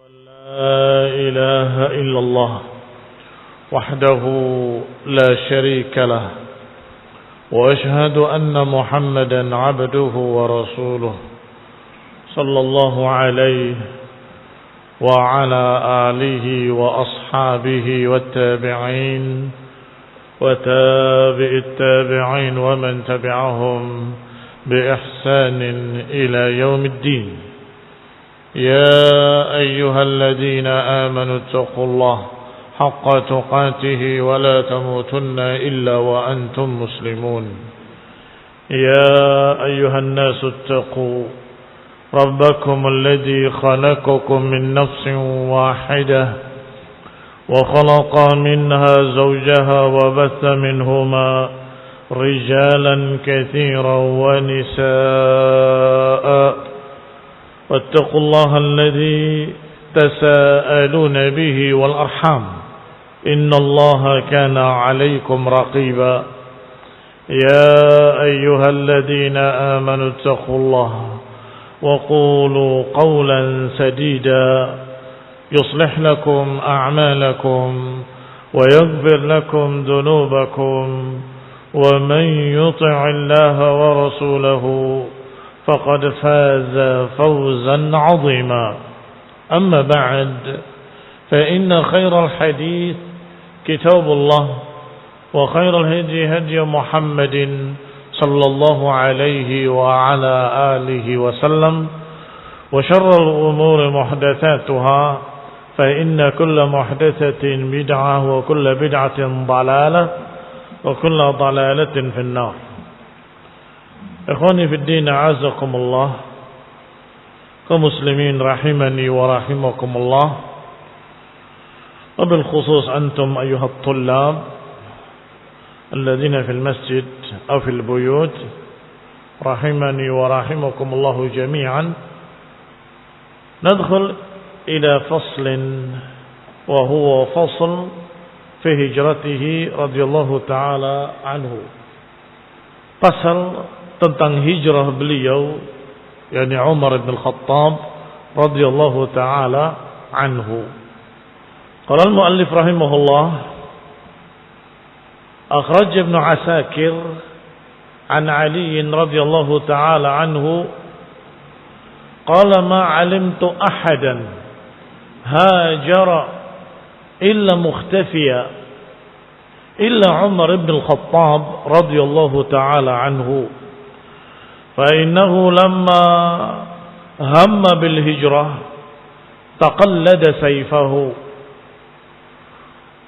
لا إله إلا الله وحده لا شريك له وأشهد أن محمدا عبده ورسوله صلى الله عليه وعلى آله وأصحابه والتابعين وتابع التابعين ومن تبعهم بإحسان إلى يوم الدين. يا أيها الذين آمنوا اتقوا الله حق تقاته ولا تموتن إلا وأنتم مسلمون. يا أيها الناس اتقوا ربكم الذي خلقكم من نفس واحدة وخلق منها زوجها وبث منهما رجالا كثيرا ونساء واتقوا الله الذي تساءلون به والأرحام إن الله كان عليكم رقيبا. يا أيها الذين آمنوا اتقوا الله وقولوا قولا سديدا يصلح لكم أعمالكم ويغفر لكم ذنوبكم ومن يطع الله ورسوله فقد فاز فوزا عظيما. أما بعد فإن خير الحديث كتاب الله وخير الهدي هدي محمد صلى الله عليه وعلى آله وسلم وشر الأمور محدثاتها فإن كل محدثة بدعة وكل بدعة ضلالة وكل ضلالة في النار. Ikhwani fi din, a'azakumullah, kaum muslimin rahimani wa rahimakumullah, wa bil khusus antum ayyuhat tullab alladhina fil masjid aw fil buyut rahimani wa rahimakumullah jami'an. Nadkhul ila faslin wa huwa fasl fi hijratihi radhiyallahu ta'ala anhu. Pasal tentang hijrah beliau, yakni Umar bin Khattab radhiyallahu taala anhu. Qala al-muallif rahimahullah, akhraj Ibnu Asakir an Ali radhiyallahu taala anhu qala ma 'alimtu ahadan hajara illa mukhtafiya illa Umar bin Khattab radhiyallahu taala anhu. فإنه لما هم بالهجرة تقلد سيفه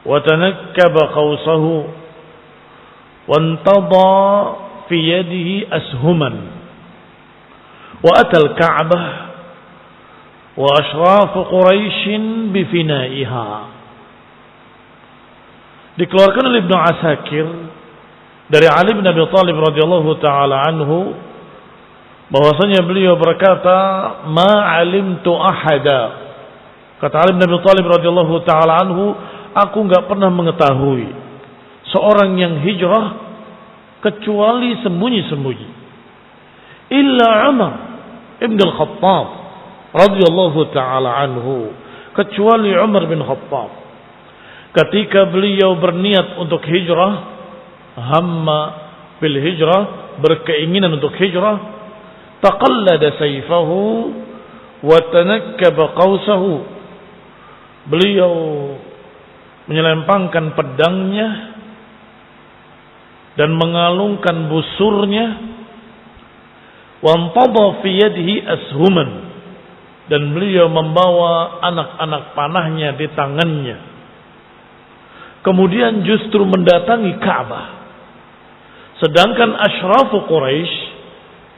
وتنكب قوسه وانتضى في يده أسهما وأتى الكعبة وأشراف قريش بفنائها. Dikeluarkan oleh Ibnu Asakir dari Ali bin Abi Thalib radhiyallahu taala anhu bahwasanya beliau berkata, ma alimtu ahada, kata Ali bin Abi Thalib radhiyallahu taala anhu, aku enggak pernah mengetahui seorang yang hijrah kecuali sembunyi-sembunyi, illa Umar ibn al-Khattab radhiyallahu taala anhu, kecuali Umar bin Khattab ketika beliau berniat untuk hijrah, hamma bil hijrah, berkeinginan untuk hijrah, taqallada sayfahu wa tanakkaba qausahu, beliau menyelempangkan pedangnya dan mengalungkan busurnya, wa antada fi yadihi ashuman, dan beliau membawa anak-anak panahnya di tangannya, kemudian justru mendatangi Ka'bah, sedangkan asyrafu Quraisy,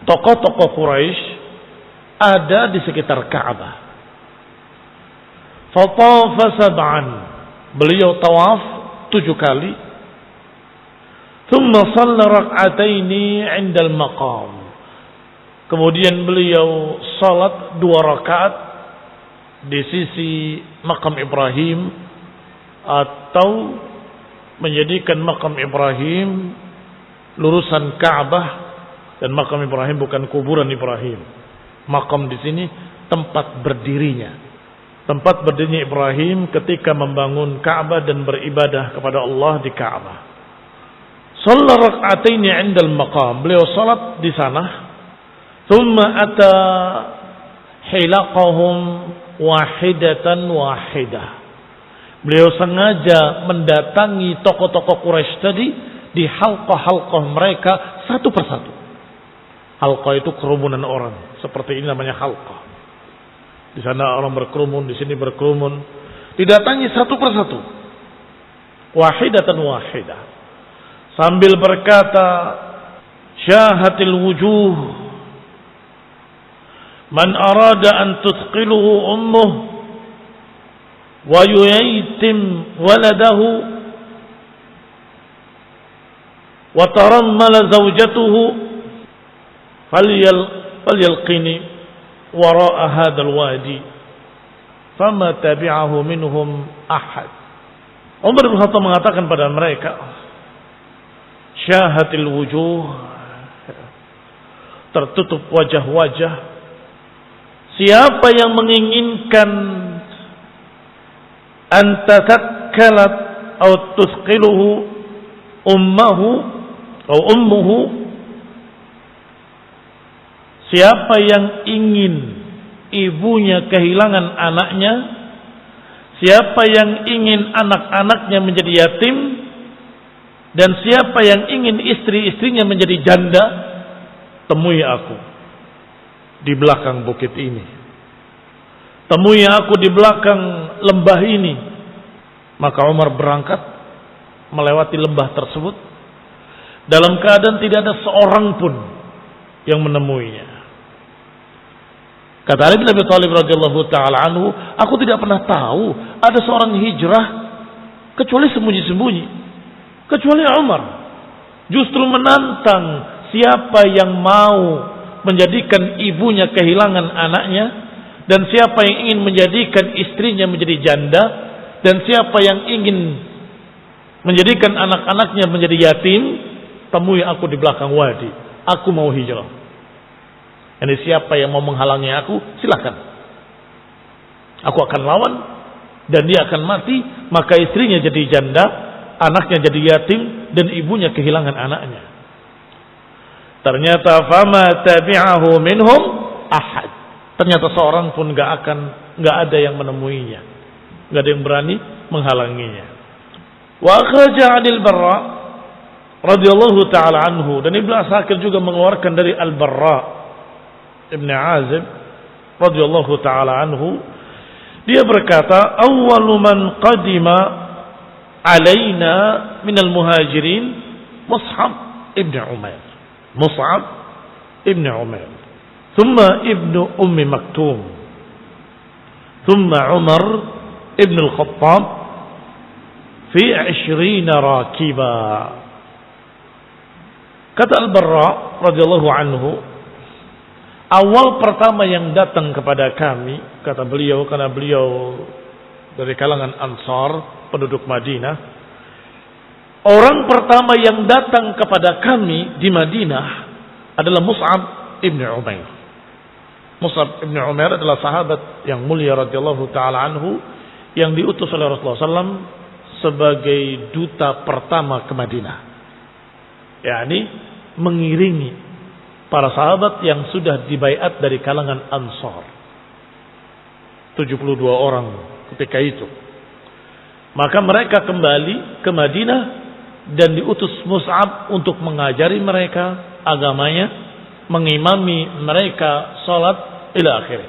tokoh-tokoh Quraisy ada di sekitar Ka'bah. Fatafa sab'an, beliau tawaf 7 kali. Thumma shalla rak'ataini 'inda al-maqam, kemudian beliau salat 2 rakaat di sisi makam Ibrahim, atau menjadikan makam Ibrahim lurusan Ka'bah. Dan makam Ibrahim bukan kuburan Ibrahim. Makam di sini tempat berdirinya, tempat berdirinya Ibrahim ketika membangun Ka'bah dan beribadah kepada Allah di Ka'bah. Shalla rak'ataini 'inda al-maqam. Beliau salat di sana. Thumma ata hilaqahum wahidatan wahidah. Beliau sengaja mendatangi tokoh-tokoh Quraisy tadi di halqah-halqah mereka satu persatu. Halqah itu kerumunan orang. Seperti ini namanya halqah. Di sana orang berkerumun, di sini berkerumun. Didatangi satu persatu. Wahidatan wahidah. Sambil berkata, syahatil wujuh. Man arada an tuthqiluhu ummuh. Wa yuyaitim waladahu. Wa tarammala zawjatuhu. Falyalqini wara'a hadzal wadi fama tabi'ahu minhum ahad. Umar bin Khattab mengatakan pada mereka, syahatil wujuh, tertutup wajah-wajah. Siapa yang menginginkan an tatakkalat atau tusqiluhu ummuhu atau ummuhu, siapa yang ingin ibunya kehilangan anaknya, siapa yang ingin anak-anaknya menjadi yatim, dan siapa yang ingin istri-istrinya menjadi janda, temui aku di belakang bukit ini. Temui aku di belakang lembah ini. Maka Umar berangkat melewati lembah tersebut dalam keadaan tidak ada seorang pun yang menemuinya. Kata Ali bin Abi Thalib radhiyallahu taala anhu, aku tidak pernah tahu ada seorang hijrah kecuali sembunyi-sembunyi, kecuali Umar. Justru menantang siapa yang mau menjadikan ibunya kehilangan anaknya, dan siapa yang ingin menjadikan istrinya menjadi janda, dan siapa yang ingin menjadikan anak-anaknya menjadi yatim, temui aku di belakang wadi. Aku mau hijrah. Ini siapa yang mau menghalangi aku, silakan. Aku akan lawan dan dia akan mati, maka istrinya jadi janda, anaknya jadi yatim, dan ibunya kehilangan anaknya. Ternyata fama tabi'ahu minhum ahad. Ternyata seorang pun enggak ada yang menemuinya. Enggak ada yang berani menghalanginya. Wa akhraja 'anil Barra radhiyallahu taala anhu, dan Ibnu Asakir juga mengeluarkan dari Al-Barra Ibn Azib radhiyallahu taala anhu, dia berkata, awwalu man qadima alaina minal muhajirin Mus'ab ibn Umair. Mus'ab ibn Umair, thumma ibnu Ummi Maktum, thumma Umar ibn al-Khattab fi 20 rakiba. Kata Al-Barra radhiyallahu anhu, awal pertama yang datang kepada kami, kata beliau, karena beliau dari kalangan Ansar, penduduk Madinah, orang pertama yang datang kepada kami di Madinah adalah Mus'ab ibn Umair. Mus'ab ibn Umair adalah sahabat yang mulia radhiyallahu taala anhu, yang diutus oleh Rasulullah SAW sebagai duta pertama ke Madinah, yakni mengiringi para sahabat yang sudah dibaiat dari kalangan Ansar. 72 orang ketika itu. Maka mereka kembali ke Madinah dan diutus Mus'ab untuk mengajari mereka agamanya, mengimami mereka salat ila akhir.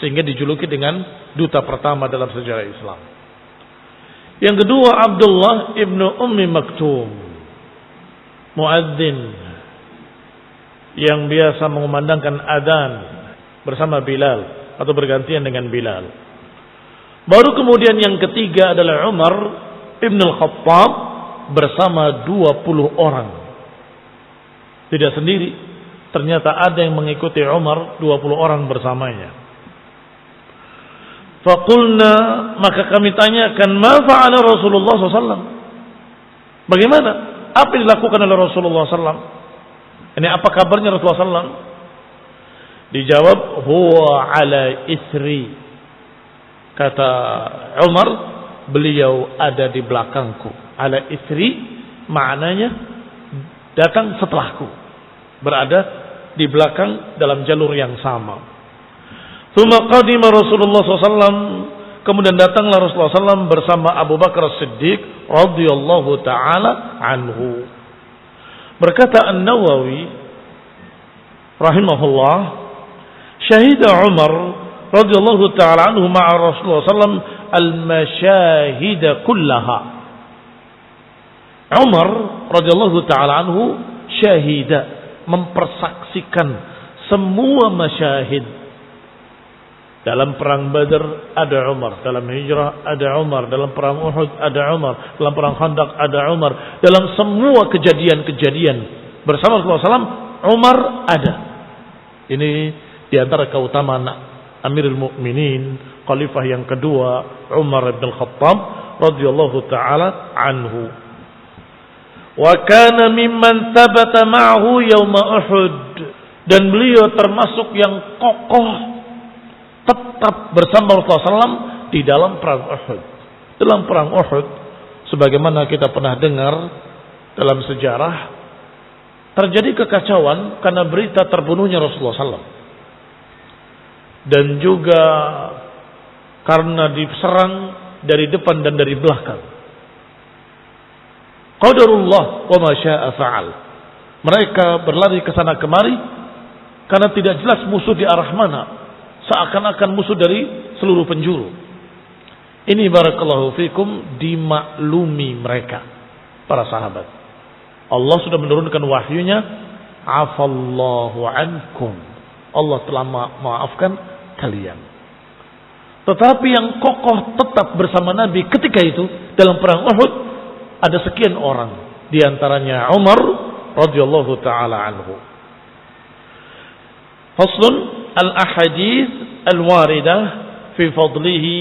Sehingga dijuluki dengan duta pertama dalam sejarah Islam. Yang kedua, Abdullah ibnu Ummi Maktum, muadzin yang biasa mengumandangkan adzan bersama Bilal atau bergantian dengan Bilal. Baru kemudian yang ketiga adalah Umar ibn al-Khattab bersama 20 orang. Tidak sendiri, ternyata ada yang mengikuti Umar, 20 orang bersamanya. Faqulna, maka kami tanyakan, ma fa'ala Rasulullah SAW? Bagaimana? Apa yang dilakukan oleh Rasulullah SAW? Ini apa kabarnya Rasulullah SAW? Dijawab, huwa ala isri. Kata Umar, beliau ada di belakangku. Ala isri, maknanya datang setelahku, berada di belakang dalam jalur yang sama. Tsumma qadima Rasulullah SAW, kemudian datanglah Rasulullah SAW bersama Abu Bakar As-Siddiq radhiyallahu taala anhu. Berkata An-Nawawi rahimahullah, syahida Umar radhiyallahu taala anhu ma'a Rasulullah SAW al-masyahid kullaha. Umar radhiyallahu taala anhu syahida, mempersaksikan semua masyahid. Dalam perang Badar ada Umar, dalam hijrah ada Umar, dalam perang Uhud ada Umar, dalam perang Khandaq ada Umar, dalam semua kejadian-kejadian bersama Rasulullah SAW, Umar ada. Ini diantara keutamaan Amirul Mukminin, Khalifah yang kedua, Umar bin Khattab radhiyallahu taala anhu. Wa kana mimman thabata ma'ahu yauma Uhud, dan beliau termasuk yang kokoh tetap bersama Rasulullah SAW di dalam perang Uhud. Dalam perang Uhud, sebagaimana kita pernah dengar dalam sejarah, terjadi kekacauan karena berita terbunuhnya Rasulullah SAW, dan juga karena diserang dari depan dan dari belakang. Qadarullah wa ma syaa fa'al. Mereka berlari ke sana kemari karena tidak jelas musuh di arah mana, seakan-akan musuh dari seluruh penjuru. Ini barakallahu fikum dimaklumi mereka, para sahabat. Allah sudah menurunkan wahyunya, afallahu ankum, Allah telah memaafkan kalian. Tetapi yang kokoh tetap bersama Nabi ketika itu dalam perang Uhud ada sekian orang, diantaranya Umar radhiyallahu taala anhu. Faslun al-ahadits al-waridah fi fadlihi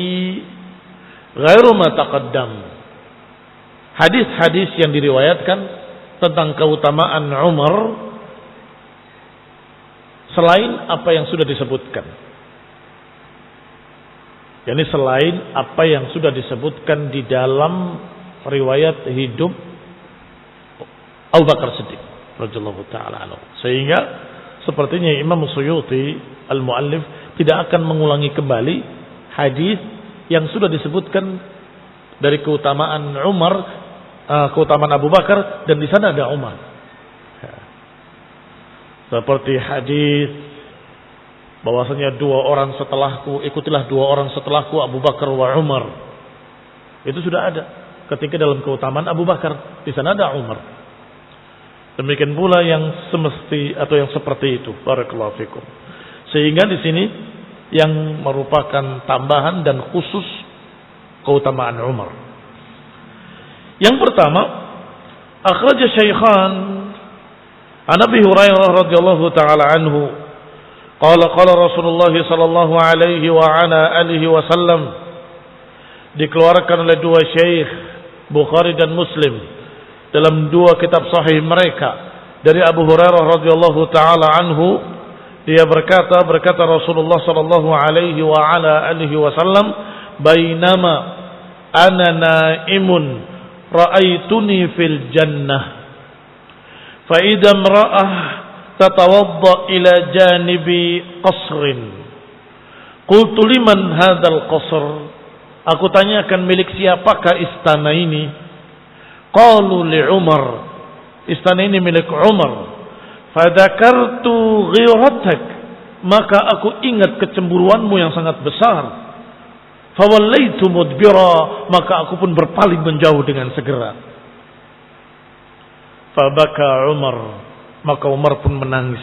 ghairu ma taqaddam. Hadis-hadis yang diriwayatkan tentang keutamaan Umar selain apa yang sudah disebutkan. Yani selain apa yang sudah disebutkan di dalam riwayat hidup Abu Bakar Siddiq radhiyallahu taala anhu. Sehingga sepertinya Imam Suyuti al-muallif tidak akan mengulangi kembali hadis yang sudah disebutkan dari keutamaan Umar, keutamaan Abu Bakar, dan di sana ada Umar. Seperti hadis bahwasanya dua orang setelahku, ikutilah dua orang setelahku, Abu Bakar wa Umar. Itu sudah ada ketika dalam keutamaan Abu Bakar, di sana ada Umar. Demikian pula yang semesti atau yang seperti itu. Barakallahu fikum. Sehingga di sini yang merupakan tambahan dan khusus keutamaan Umar. Yang pertama, akhraja Syaikhan an Abi Hurairah radhiyallahu taala anhu qala Rasulullah sallallahu alaihi wa ala alihi wasallam, dikeluarkan oleh dua syekh Bukhari dan Muslim dalam dua kitab sahih mereka dari Abu Hurairah radhiyallahu taala anhu, dia berkata Rasulullah sallallahu alaihi wa ala alihi wasallam, bainama ana naimun ra'aituni fil jannah fa idza imra'ah tatawadda ila janibi qasrin qultu liman hadzal qasr, aku tanyakan milik siapakah istana ini. Qalu li Umar, istana ini milik Umar. Fadzakartu ghiratak, maka aku ingat kecemburuanmu yang sangat besar. Fawallaitu mudbira, maka aku pun berpaling menjauh dengan segera. Fabaka Umar, maka Umar pun menangis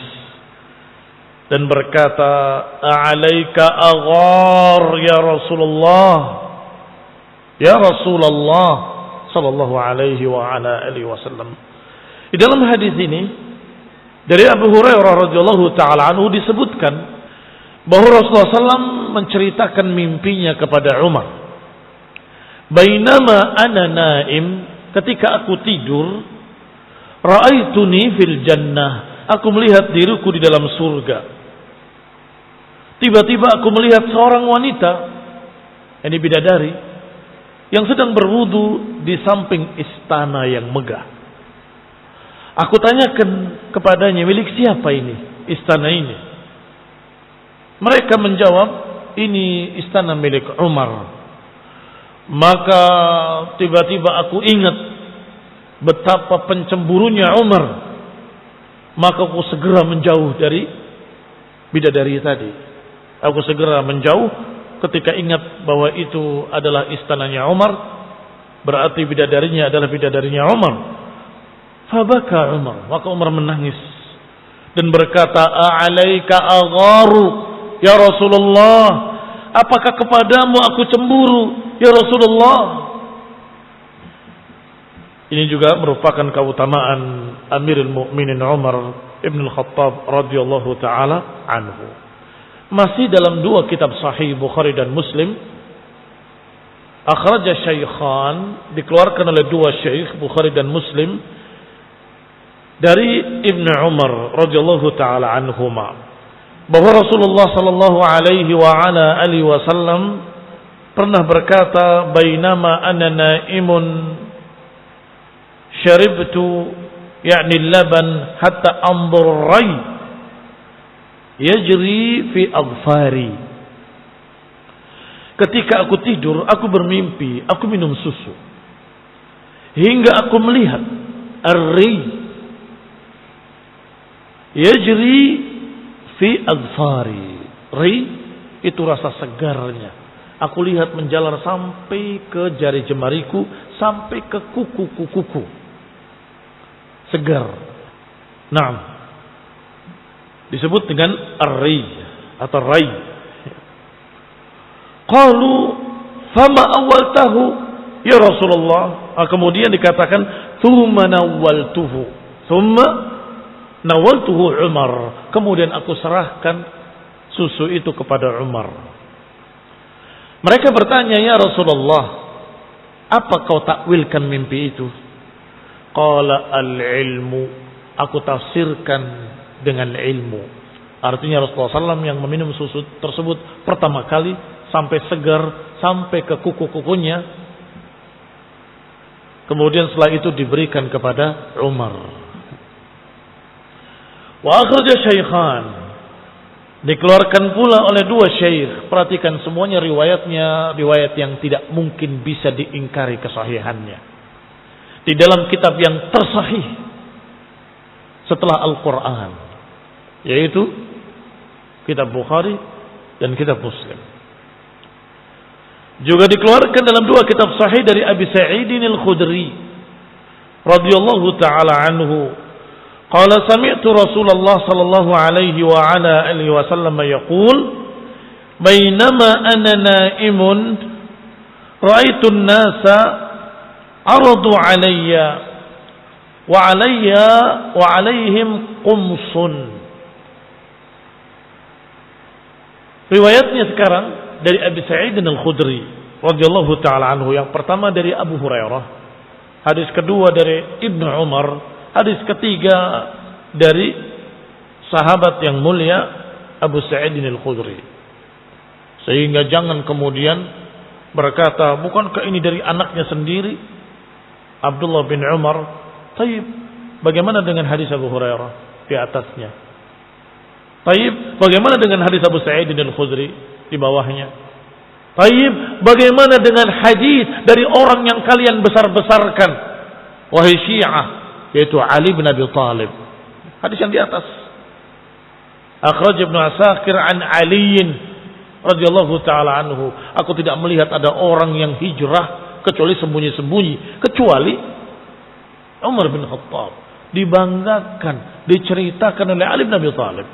dan berkata, "A'alaika aghar ya Rasulullah, ya Rasulullah sallallahu alaihi wa ala alihi wasallam." Di dalam hadis ini dari Abu Hurairah radhiyallahu taala anhu disebutkan bahwa Rasulullah SAW menceritakan mimpinya kepada Umar. Bainama ana naim, ketika aku tidur, ra'aituni fil jannah, aku melihat diriku di dalam surga. Tiba-tiba aku melihat seorang wanita Ini bidadari yang sedang berwudu di samping istana yang megah. Aku tanyakan kepadanya, milik siapa ini istana ini? Mereka menjawab, ini istana milik Umar. Maka tiba-tiba aku ingat betapa pencemburunya Umar. Maka aku segera menjauh dari bidadari tadi. Aku segera menjauh ketika ingat bahwa itu adalah istananya Umar. Berarti bidadarinya adalah bidadarinya Umar. Fabaka Umar. Maka Umar menangis dan berkata, "A'alaika agharu ya Rasulullah, apakah kepadamu aku cemburu ya Rasulullah?" Ini juga merupakan keutamaan Amirul Mukminin Umar Ibn Al-Khattab radhiyallahu taala anhu. Masih dalam dua kitab sahih Bukhari dan Muslim, akhraja syaikhan, dikeluarkan oleh dua syekh Bukhari dan Muslim dari Ibn Umar radhiyallahu taala anhuma, bahwa Rasulullah sallallahu alaihi wa ala alihi wasallam pernah berkata, "Bainama ana naimun syaribtu yakni laban hatta anzur ray yajri fi adfari." Ketika aku tidur, aku bermimpi, aku minum susu hingga aku melihat ar-ray yajri fi adfari. Ray itu rasa segarnya. Aku lihat menjalar sampai ke jari jemariku, sampai ke kuku-kukuku. Segar. Naam. Disebut dengan ar-ray atau ray. Qalu fama awaltahu ya Rasulullah. Kemudian dikatakan thumma nawaltuhu. Thumma nawaltuhu Umar. Kemudian aku serahkan susu itu kepada Umar. Mereka bertanya, "Ya Rasulullah, apa kau takwilkan mimpi itu?" Qala al-ilmu. Aku tafsirkan dengan ilmu. Artinya Rasulullah SAW yang meminum susu tersebut pertama kali sampai segar, sampai ke kuku-kukunya. Kemudian setelah itu diberikan kepada Umar. Wa akhraja syaikhan, dikeluarkan pula oleh dua syekh. Perhatikan semuanya riwayatnya riwayat yang tidak mungkin bisa diingkari kesahihannya. Di dalam kitab yang tersahih setelah Al-Quran, yaitu kitab Bukhari dan kitab Muslim. Juga dikeluarkan dalam dua kitab sahih dari Abi Sa'idin Al-Khudri radhiyallahu ta'ala anhu. Qala sami'tu Rasulullah sallallahu alaihi wa ala alihi wasallam yaqul, "Bainama ana na'imun ra'aitu an-nasa aradu alayya wa alaihim qumsun." Riwayatnya sekarang dari Abi Sa'id Al-Khudri radhiyallahu taala anhu. Yang pertama dari Abu Hurairah, hadis kedua dari Ibnu Umar, hadis ketiga dari sahabat yang mulia Abu Sa'id Al-Khudri. Sehingga jangan kemudian berkata, "Bukankah ini dari anaknya sendiri Abdullah bin Umar?" Taib, bagaimana dengan hadis Abu Hurairah di atasnya? Taib, bagaimana dengan hadis Abu Sa'id Al-Khudri di bawahnya? Taib, bagaimana dengan hadis dari orang yang kalian besar-besarkan, wahai Syiah, yaitu Ali bin Abi Thalib? Hadis yang di atas. Akhraj Ibnu Asakir an Ali radhiyallahu taala anhu. Aku tidak melihat ada orang yang hijrah kecuali sembunyi-sembunyi, kecuali Umar bin Khattab. Dibanggakan, diceritakan oleh Ali bin Abi Thalib.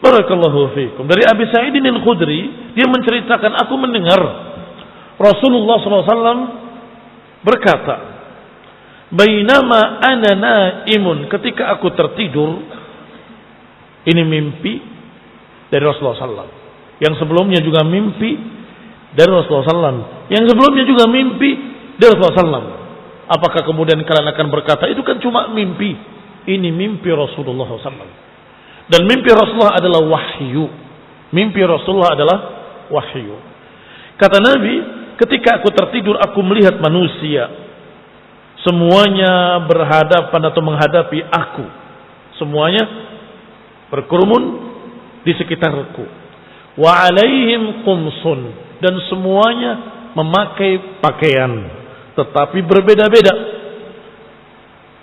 Barakallahu fiikum. Dari Abi Sa'id Al-Khudri, dia menceritakan, aku mendengar Rasulullah SAW berkata, "Bainama ana naimun," ketika aku tertidur. Ini mimpi dari Rasulullah SAW. Yang sebelumnya juga mimpi dari Rasulullah SAW. Yang sebelumnya juga mimpi dari Rasulullah SAW. Apakah kemudian kalian akan berkata, itu kan cuma mimpi? Ini mimpi Rasulullah SAW. Dan mimpi Rasulullah adalah wahyu. Mimpi Rasulullah adalah wahyu. Kata Nabi, ketika aku tertidur aku melihat manusia semuanya berhadapan atau menghadapi aku. Semuanya berkerumun di sekitarku. Wa alaihim qumsun, dan semuanya memakai pakaian tetapi berbeda-beda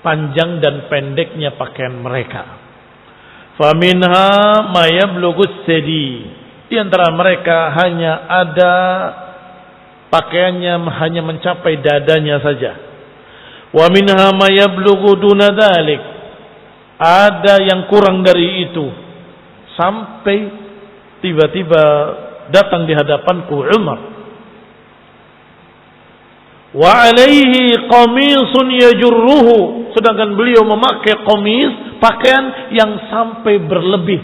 panjang dan pendeknya pakaian mereka. Faminha ma yablughu sadi, di antara mereka hanya ada pakaiannya hanya mencapai dadanya saja. Wa minha ma yablughu duna dzalik, ada yang kurang dari itu, sampai tiba-tiba datang di hadapanku Umar. Wa alaihi qamisun yajurruhu, sedangkan beliau memakai qamis, pakaian yang sampai berlebih,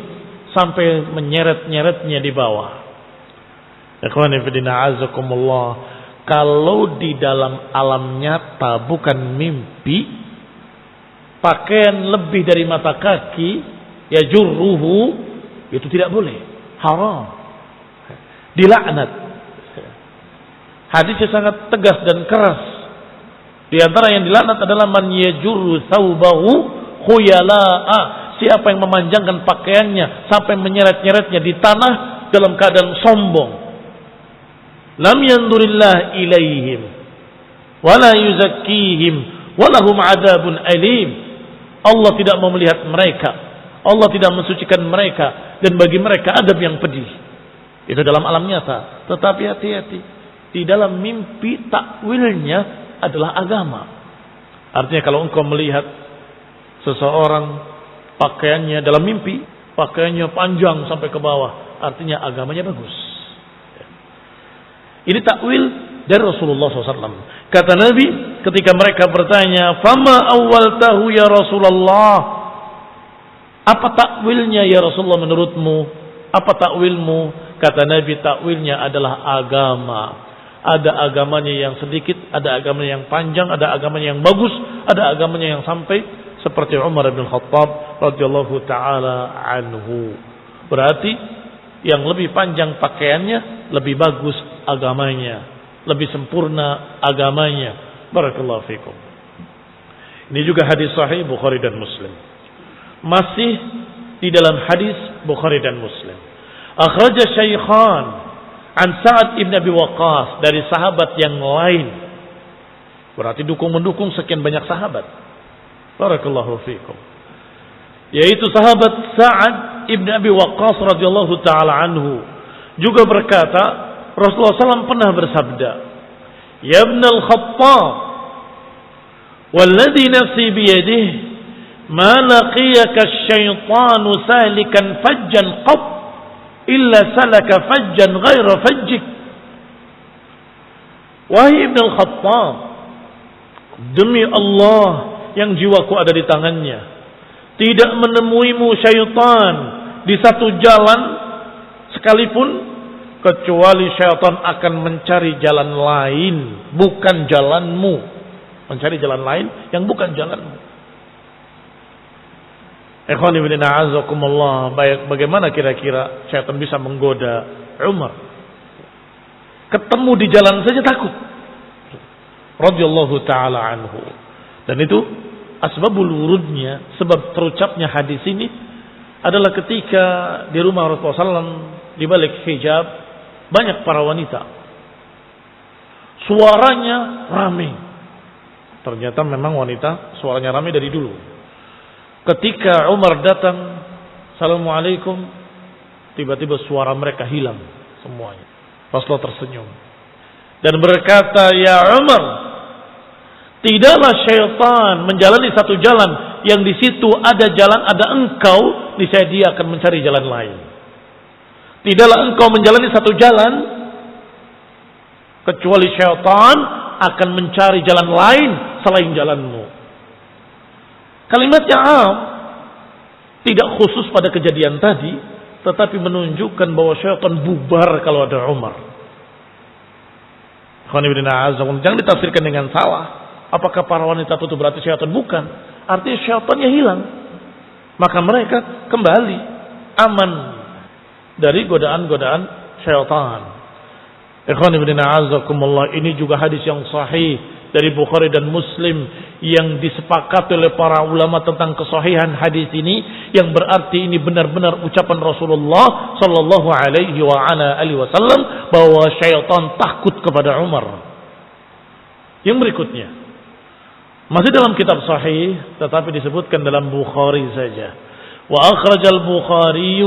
sampai menyeret-nyeretnya di bawah. Ikhwani fillah azakumullah, kalau di dalam alam nyata bukan mimpi, pakaian lebih dari mata kaki yajurruhu, itu tidak boleh, haram, dilaknat. Hadisnya sangat tegas dan keras. Di antara yang dilaknat adalah man yajurru thawbahu khuyala'a, siapa yang memanjangkan pakaiannya sampai menyeret-nyeretnya di tanah dalam keadaan sombong. Lam yandurillah ilaihim wala yuzakkihim walahum adabun alim. Allah tidak mau melihat mereka, Allah tidak mensucikan mereka, dan bagi mereka adab yang pedih. Itu dalam alam nyata. Tetapi hati-hati, di dalam mimpi takwilnya adalah agama. Artinya kalau engkau melihat seseorang pakaiannya dalam mimpi, pakaiannya panjang sampai ke bawah, artinya agamanya bagus. Ini takwil dari Rasulullah SAW. Kata Nabi ketika mereka bertanya, "Fama awwaltahu ya Rasulullah?" Apa takwilnya ya Rasulullah menurutmu? Apa takwilmu? Kata Nabi, takwilnya adalah agama. Ada agamanya yang sedikit, ada agamanya yang panjang, ada agamanya yang bagus, ada agamanya yang sampai seperti Umar bin Khattab radhiyallahu taala anhu. Berarti yang lebih panjang pakaiannya, lebih bagus agamanya, lebih sempurna agamanya. Barakallahu fikum. Ini juga hadis sahih Bukhari dan Muslim. Masih di dalam hadis Bukhari dan Muslim. Akhraja Syaikhan an Sa'ad ibn Abi Waqqas, dari sahabat yang lain. Berarti dukung-mendukung sekian banyak sahabat. Barakallahu fikum. Yaitu sahabat Sa'ad ibn Abi Waqqas radhiyallahu taala anhu juga berkata, Rasulullah SAW pernah bersabda, "Ya ibn al-Khattab, walladhi nafsi biyadihi, ma laqiyaka asy-syaitanu salikan fajjan qat illa salaka fajjan ghaira fajjik." Wahai Ibn al-Khattab, demi Allah yang jiwaku ada di tangannya, tidak menemuimu syaitan di satu jalan sekalipun, kecuali syaitan akan mencari jalan lain, bukan jalanmu. Mencari jalan lain yang bukan jalanmu. Ikhwani fillah a'azakumullah, bagaimana kira-kira syaitan bisa menggoda Umar? Ketemu di jalan saja takut. Radhiyallahu taala anhu. Dan itu asbabul wurudnya, sebab terucapnya hadis ini adalah ketika di rumah Rasulullah SAW di balik hijab banyak para wanita. Suaranya ramai. Ternyata memang wanita suaranya ramai dari dulu. Ketika Umar datang, "Assalamualaikum," tiba-tiba suara mereka hilang semuanya. Rasulullah tersenyum dan berkata, "Ya Umar, tidaklah syaitan menjalani satu jalan yang di situ ada jalan, ada engkau, niscaya dia akan mencari jalan lain. Tidaklah engkau menjalani satu jalan, kecuali syaitan akan mencari jalan lain selain jalanmu." Kalimatnya am, tidak khusus pada kejadian tadi, tetapi menunjukkan bahwa syaitan bubar kalau ada Umar. Jangan ditafsirkan dengan salah. Apakah para wanita itu berarti syaitan? Bukan. Artinya syaitannya hilang. Maka mereka kembali aman dari godaan-godaan syaitan. Ikhwan ibn a'azakumullah, ini juga hadis yang sahih dari Bukhari dan Muslim yang disepakati oleh para ulama tentang kesahihan hadis ini, yang berarti ini benar-benar ucapan Rasulullah sallallahu alaihi wa ala alihi wasallam bahwa syaitan takut kepada Umar. Yang berikutnya masih dalam kitab sahih tetapi disebutkan dalam Bukhari saja. Wa akhrajal Bukhari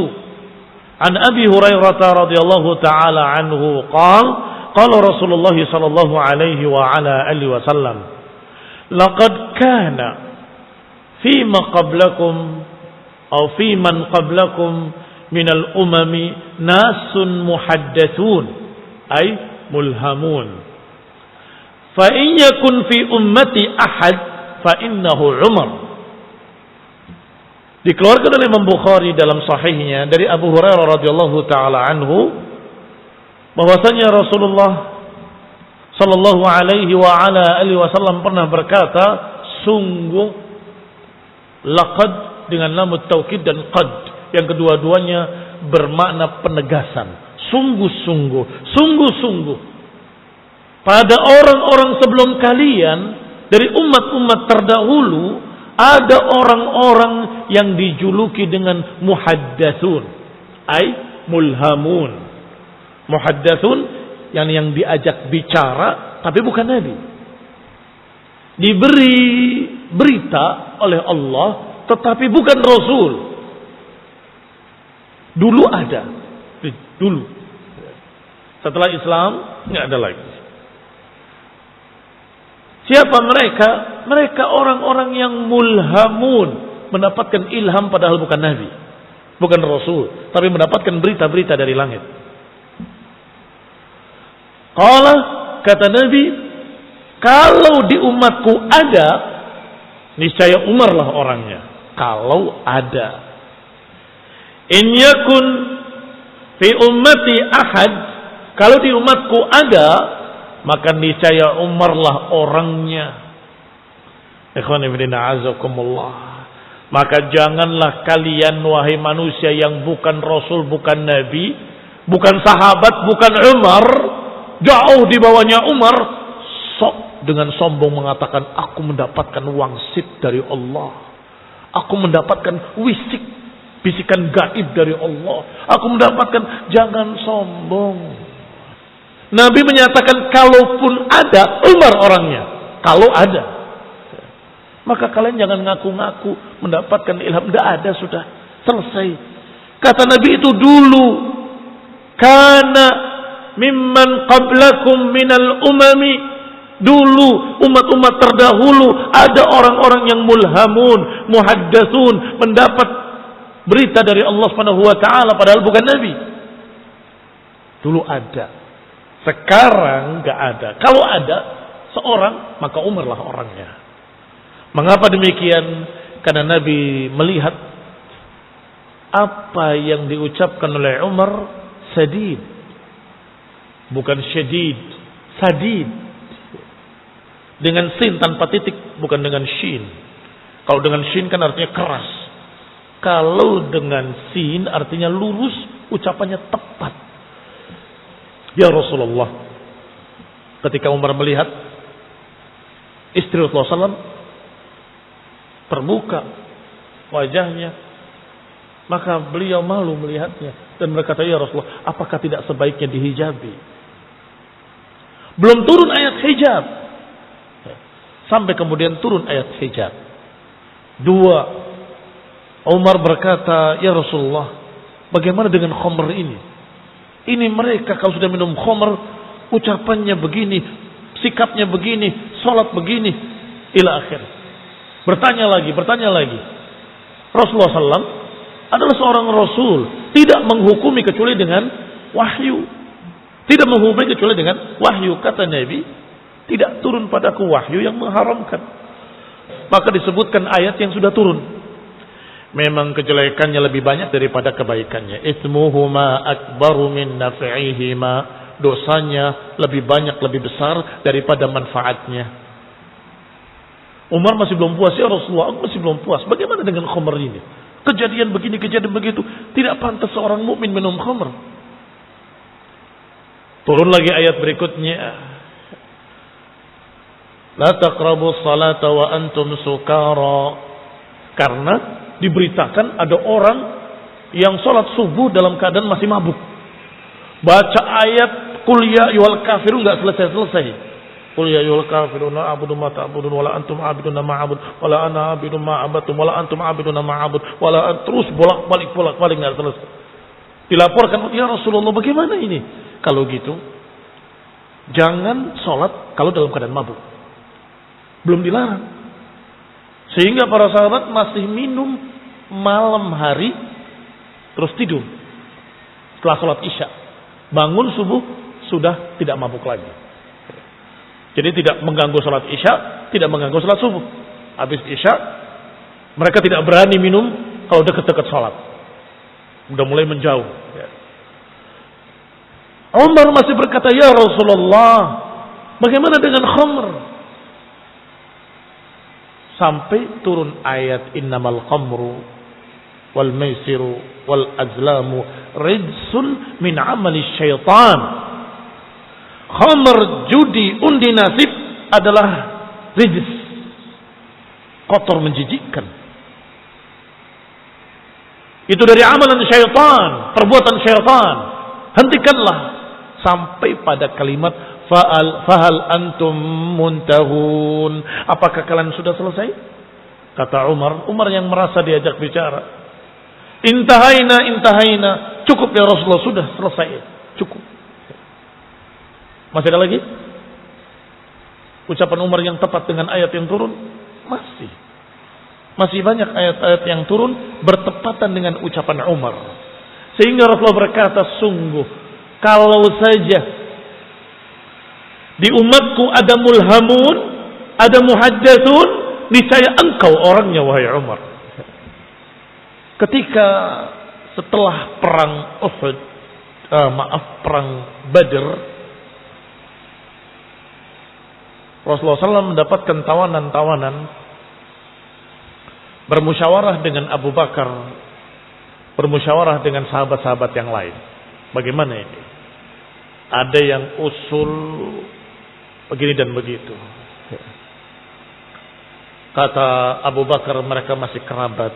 an Abi Hurairah radhiyallahu taala anhu qala Rasulullah sallallahu alaihi wa ala alihi wasallam laqad kana fi ma qablakum aw fi man qablakum min al-umami nasun muhaddathun ay mulhamun fa in yakun fi ummati ahad fa innahu Umar. Dikeluarkan oleh Imam Bukhari dalam sahihnya dari Abu Hurairah radhiyallahu taala anhu bahwasanya Rasulullah sallallahu alaihi wa ala alihi wasallam pernah berkata, sungguh, laqad dengan lam taukid dan qad yang kedua-duanya bermakna penegasan, sungguh-sungguh, sungguh-sungguh pada orang-orang sebelum kalian dari umat-umat terdahulu ada orang-orang yang dijuluki dengan muhaddatsun, ay mulhamun. Muhaddatsun yang diajak bicara tapi bukan nabi. Diberi berita oleh Allah tetapi bukan rasul. Dulu ada. Dulu. Setelah Islam enggak ada lagi. Siapa mereka? Mereka orang-orang yang mulhamun, mendapatkan ilham padahal bukan nabi, bukan rasul, tapi mendapatkan berita-berita dari langit. Qala, kata Nabi, kalau di umatku ada, niscaya Umar lah orangnya. Kalau ada. In yakun fi ummati ahad, kalau di umatku ada, maka niscaya Umar lah orangnya. Ikhwan fillah a'azakumullah. Maka janganlah kalian wahai manusia yang bukan rasul, bukan nabi, bukan sahabat, bukan Umar, jauh di bawahnya Umar, sok dengan sombong mengatakan aku mendapatkan wangsit dari Allah. Aku mendapatkan bisikan gaib dari Allah. Aku mendapatkan, jangan sombong. Nabi menyatakan kalaupun ada Umar orangnya. Kalau ada. Maka kalian jangan ngaku-ngaku mendapatkan ilham. Tidak ada, sudah selesai. Kata Nabi itu dulu. Kana mimman qablakum minal umami. Dulu umat-umat terdahulu ada orang-orang yang mulhamun, muhaddatsun, mendapat berita dari Allah Subhanahu wa taala padahal bukan nabi. Dulu ada. Sekarang enggak ada. Kalau ada seorang, maka Umar lah orangnya. Mengapa demikian? Karena Nabi melihat apa yang diucapkan oleh Umar sadid, bukan syadid, sadid. Dengan sin tanpa titik, bukan dengan shin. Kalau dengan shin kan artinya keras. Kalau dengan sin artinya lurus, ucapannya tepat. Ya Rasulullah, ketika Umar melihat istri Rasulullah SAW terbuka wajahnya, maka beliau malu melihatnya dan berkata, ya Rasulullah, apakah tidak sebaiknya dihijabi? Belum turun ayat hijab, sampai kemudian turun ayat hijab. Dua, Umar berkata, ya Rasulullah, bagaimana dengan khamr ini? Ini mereka kalau sudah minum khamr, ucapannya begini, sikapnya begini, salat begini, ila akhir. Bertanya lagi. Rasulullah SAW adalah seorang Rasul, tidak menghukumi kecuali dengan wahyu. Tidak menghukumi kecuali dengan wahyu. Kata Nabi, tidak turun padaku wahyu yang mengharamkan. Maka disebutkan ayat yang sudah turun. Memang kejelekannya lebih banyak daripada kebaikannya. Itsmuhuma akbaru min naf'ihima. Dosanya lebih banyak, lebih besar daripada manfaatnya. Umar masih belum puas, ya Rasulullah, aku masih belum puas. Bagaimana dengan khamr ini? Kejadian begini, kejadian begitu. Tidak pantas seorang mukmin minum khamr. Turun lagi ayat berikutnya. La taqrabus salata wa antum sukara. Karena diberitakan ada orang yang sholat subuh dalam keadaan masih mabuk. Baca ayat Qul ya ayyuhal kafirun enggak selesai-selesai. Qul ya ayyuhal kafirun la a'budu ma ta'budun wa la antum 'abiduna ma 'abud wa la ana 'abidu ma 'abadtum wa la antum 'abiduna ma 'abud wa la terus bolak-balik enggak selesai. Dilaporkan, ya Rasulullah bagaimana ini? Kalau gitu jangan sholat kalau dalam keadaan mabuk. Belum dilarang. Sehingga para sahabat masih minum malam hari terus tidur. Setelah sholat isya. Bangun subuh sudah tidak mabuk lagi. Jadi tidak mengganggu sholat isya, tidak mengganggu sholat subuh. Habis isya mereka tidak berani minum kalau dekat-dekat sholat. Udah mulai menjauh. Umar masih berkata, ya Rasulullah, bagaimana dengan khamr? Sampai turun ayat innamal khamru wal maisiru wal azlamu rijsun min amali syaitan. Khamr, judi, undi nasib adalah rijs, kotor, menjijikkan. Itu dari amalan syaitan, perbuatan syaitan. Hentikanlah. Sampai pada kalimat fahal antum muntahun. Apakah kalian sudah selesai? Kata Umar yang merasa diajak bicara. Intahaina. Cukup ya Rasulullah, sudah selesai. Cukup. Masih ada lagi? Ucapan Umar yang tepat dengan ayat yang turun? Masih banyak ayat-ayat yang turun bertepatan dengan ucapan Umar. Sehingga Rasulullah berkata, sungguh kalau saja di umatku ada mulhamun, ada muhaddatsun, niscaya engkau orangnya wahai Umar. Ketika setelah perang Uhud, perang Badr, Rasulullah SAW mendapatkan tawanan-tawanan, bermusyawarah dengan Abu Bakar, bermusyawarah dengan sahabat-sahabat yang lain. Bagaimana ini? Ada yang usul begini dan begitu. Kata Abu Bakar, mereka masih kerabat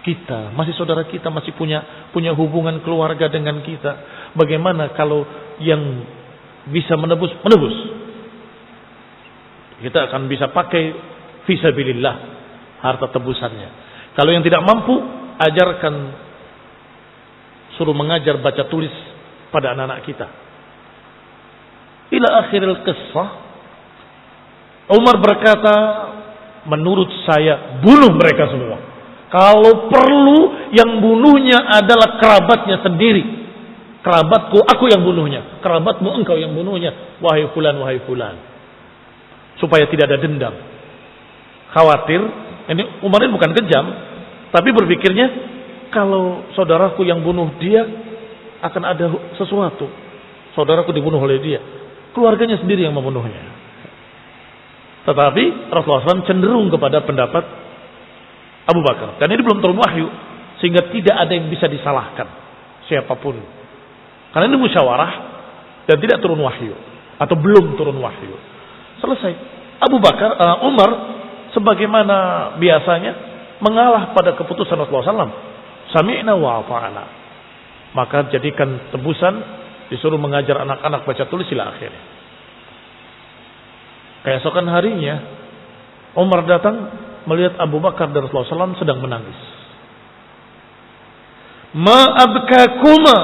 kita, masih saudara kita, masih punya hubungan keluarga dengan kita. Bagaimana kalau yang bisa menebus? Kita akan bisa pakai fisabilillah harta tebusannya. Kalau yang tidak mampu, ajarkan, suruh mengajar baca tulis pada anak-anak kita. Ila akhiril qissah, Umar berkata, menurut saya bunuh mereka semua. Kalau perlu yang bunuhnya adalah kerabatnya sendiri. Kerabatku, aku yang bunuhnya. Kerabatmu, engkau yang bunuhnya. Wahai fulan, wahai fulan. Supaya tidak ada dendam. Khawatir, ini Umar ini bukan kejam, tapi berpikirnya, kalau saudaraku yang bunuh dia, akan ada sesuatu. Saudaraku dibunuh oleh dia. Keluarganya sendiri yang membunuhnya. Tetapi Rasulullah SAW cenderung kepada pendapat Abu Bakar. Karena ini belum turun wahyu. Sehingga tidak ada yang bisa disalahkan. Siapapun. Karena ini musyawarah. Dan tidak turun wahyu. Atau belum turun wahyu. Selesai. Umar sebagaimana biasanya mengalah pada keputusan Rasulullah SAW. Sami'na wa ata'na. Maka jadikan tebusan, disuruh mengajar anak-anak baca tulis sila akhirnya. Keesokan harinya Umar datang melihat Abu Bakar dan Rasulullah SAW sedang menangis. Ma abkakuma,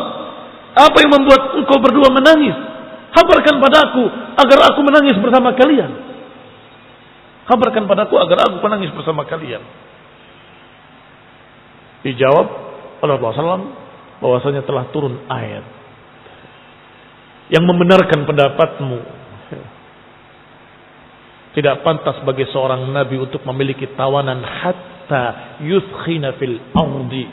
apa yang membuat engkau berdua menangis? Kabarkan padaku agar aku menangis bersama kalian. Kabarkan padaku agar aku menangis bersama kalian. Dijawab oleh Rasulullah SAW bahwasanya telah turun ayat yang membenarkan pendapatmu. Tidak pantas bagi seorang nabi untuk memiliki tawanan hatta yuskhina fil ardi.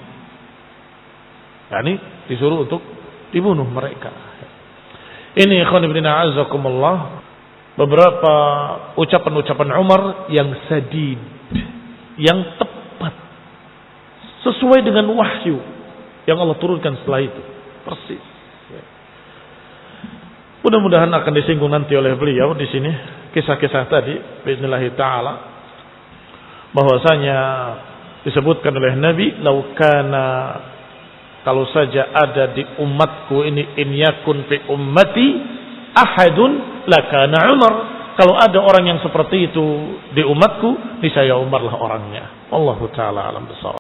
Yani disuruh untuk dibunuh mereka. Ini ikhwan fillah azakumullah, beberapa ucapan-ucapan Umar yang sadid, yang tepat, sesuai dengan wahyu yang Allah turunkan setelah itu. Persis. Mudah-mudahan akan disinggung nanti oleh beliau di sini kisah-kisah tadi bismillah taala, bahwasanya disebutkan oleh Nabi, laukana, kalau saja ada di umatku ini, in yakun fi ummati ahadun lakana Umar, kalau ada orang yang seperti itu di umatku, niscaya Umar lah orangnya. Wallahu taala alam bissawab.